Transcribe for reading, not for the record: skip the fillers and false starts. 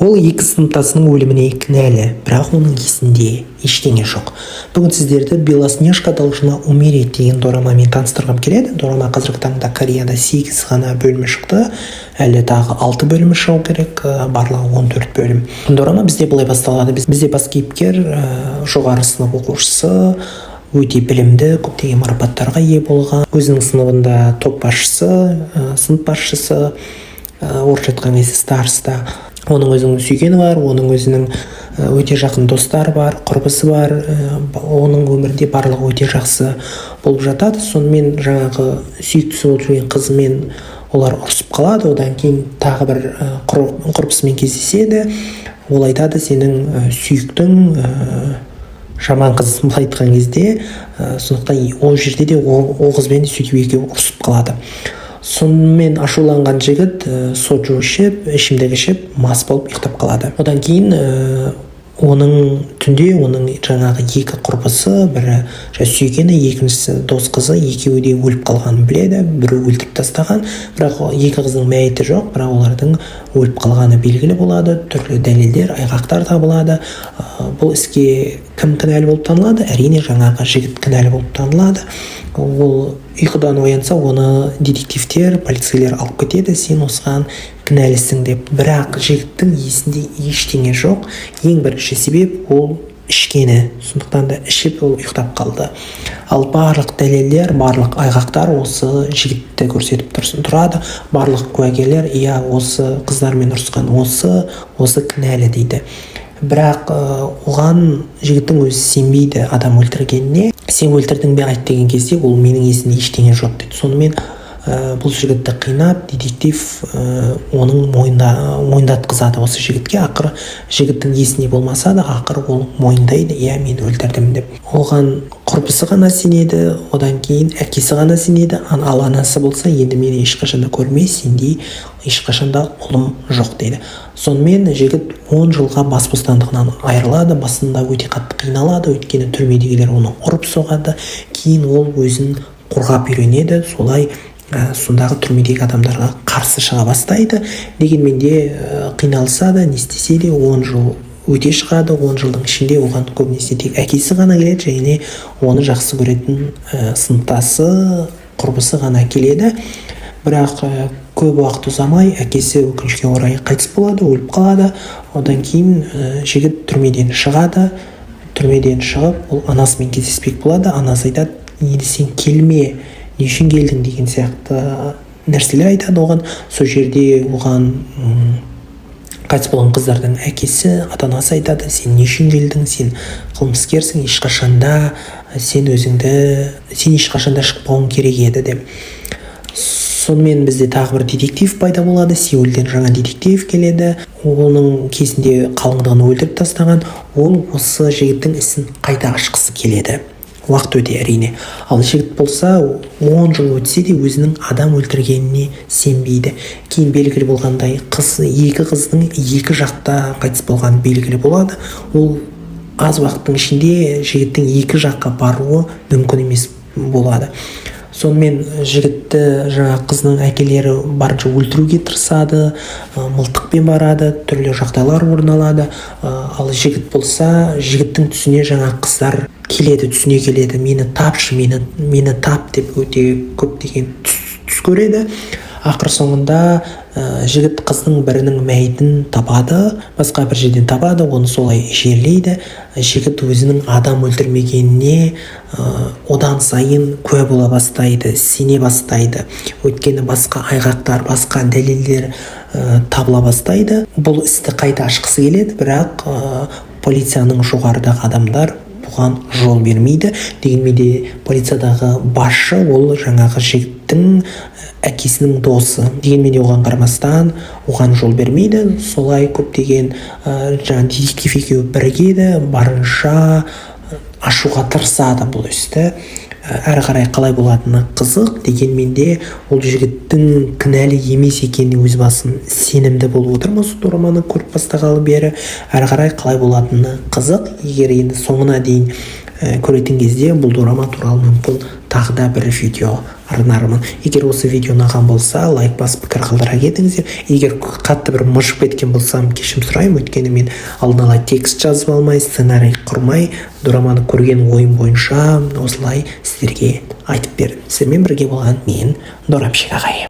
Ол екі сыныптасының өліміне кінәлі, бірақ оның есінде ештеңе жоқ. Бүгін сіздерді «Белоснежка должна умереть» деген дорамамен таныстырғым келеді. Дорама қазіргі таңда Кореяда 8 ғана бөлімі шықты, әлі тағы 6 бөлімі шығу керек, барлығы 14 бөлім. Дорама бізде былай басталады. Бізде бас кейіпкер жоғары сынып оқушысы, өте білімді, көптеген марапаттарға ие болған, өзінің сыныбында топ басшысы, сынып басшысы, орысша айтқан кезде староста. Оның өзінің сүйгені бар, оның өзінің өте жақын достары бар, құрбысы бар, оның өмірінде барлығы өте жақсы болып жатады. Сонымен жаңағы сүйіктісі болып жүрген қызымен олар ұрысып қалады. Одан кейін тағы бір құрбысымен кездеседі. Ол айтады, сенің сүйіктің жаман қыз, былай айтқан кезде, сондықтан ол жерде де ол қызбен сөйтіп екеуі ұрысып қалады. Сонымен ашуланған жігіт соджу ішіп, ішімдік ішіп, мас болып ұйықтап қалады. Одан кейін оның түнде оның жаңағы екі құрбысы, бірі сүйгені, екіншісі дос қызы, екеуі де өліп қалғанын біледі. Біреу өлтіріп тастаған, бірақ екі қыздың мәйіті жоқ, бірақ олардың өліп қалғаны белгілі болады. Түрлі дәлелдер, айғақтар табылады. Бұл іске кім кінәлі болып танылады? Әрине жаңағы жігіт кінәлі болып танылады. Ол ұйқыдан оянса, оны детективтер, полицейлер алып кетеді, сен осыған кінәлісің деп. Бірақ жігіттің есінде ештеңе жоқ. Ең бірінші себеп ол ішкені. Сондықтан да ішіп ол ұйықтап қалды. Ал барлық дәлелдер, барлық айғақтар осы жігітті көрсетіп тұрады. Барлық куәгерлер, иә, осы қыздармен ұрысқан, осы кінәлі дейді. Бірақ оған жігіттің өзі сенбейді адам өлтіргеніне. Сен өлтірдің бе айт деген кезде, ол менің есімде ештеңе жоқ дейді. Сонымен бұл жігітті қинап, детектив оның мойындатқызады осы жігітке. Ақыры жігіттің есінде болмаса да, ақыры ол мойындайды, иә, мен өлтірдім деп. Оған құрбысы ғана сенеді, одан кейін әкесі ғана сенеді, ал анасы болса, енді мені ешқашанда көрмей, сендей ешқашанда ұлым жоқ дейді. Сонымен жігіт 10 жылға бас бостандығынан айырылады. Басында өте қатты қиналады, өйткені түрмедегілер оны ұрып соғады. Кейін ол өзін қорғап үйренеді, солай сондағы түрмедегі адамдарға қарсы шыға бастайды. Дегенмен де қиналса да, не істесе де 10 жыл өте шығады. 10 жылдың ішінде оған көбінесе тек әкесі ғана келеді, және оны жақсы көретін сыныптасы, құрбысы ғана келеді. Бірақ көп уақыт ұзамай әкесі өкінішке орай қайтыс болады, өліп қалады. Одан кейін жігіт түрмеден шығады. Түрмеден шығып, ол анасымен кездеспек болады. Анасы айтады, енді сен келме, не үшін келдің деген сияқты нәрселер айтады оған. Сол жерде оған қайтыс болған қыздардың әкесі, ата-анасы айтады, сен не үшін келдің, сен қылмыскерсің, сен ешқашанда шықпауың керек еді деп. Сонымен бізде тағы бір детектив пайда болады. Сеулден жаңа детектив келеді. Оның кезінде қалыңдығын өлтіріп тастаған. Ол осы жігіттің ісін қайта ашқысы келеді. Уақыт өте әрине. Ал жігіт болса 10 жыл өтсе де өзінің адам өлтіргеніне сенбейді. Кейін белгілі болғандай екі қыздың екі жақта қайтыс болған белгілі болады. Ол аз уақыттың ішінде жігіттің екі жаққа баруы мүмкін емес болады. Сонымен жігітті жаңа қыздың әкелері барынша өлтіруге тырысады, мылтықпен барады, түрлі жағдайлар орын алады. Ал жігіт болса, жігіттің түсіне жаңа қыздар түсіне келеді. Мені тапшы, мені тап деп өте көптеген түс көреді. Ақыр соңында жігіт қыздың бірінің мәйітін табады, басқа бір жерден табады, оны солай жерлейді. Жігіт өзінің адам өлтірмегеніне одан сайын куә бола бастайды, сене бастайды. Өйткені басқа айғақтар, басқа дәлелдер табыла бастайды. Бұл істі қайта ашқысы келеді, бірақ полицияның жоғарыдағы адамдар бұған жол бермейді. Дегенмен де полициядағы басшы ол жаңағы жігіттің әкесінің досы. Дегенмен де оған қарамастан оған жол бермейді. Солай көптеген жаңа детектив екеуі бірігеді, барынша ашуға тырысады бұл істі. Әрі қарай қалай болатыны қызық. Дегенмен де ол жігіттің кінәлі емес екеніне өз басым сенімді болып отырмын осы дораманы көріп бастағалы бері. Әрі қарай қалай болатыны қызық. Егер енді соңына дейін көретін кезде бұл дорама туралы мүмкін тағы да бір видео арнармын. Егер осы видео ұнаған болса, лайк басып пікір қалдыра кетіңіздер. Егер қатты бір мыжып кеткен болсам, кешірім сұраймын, өйткені мен алдын ала текст жазып алмай, сценарий құрмай, дораманы көрген ойым бойынша осылай сіздерге айтып бердім. Сіздермен бірге болған мен Дорамшик ағай.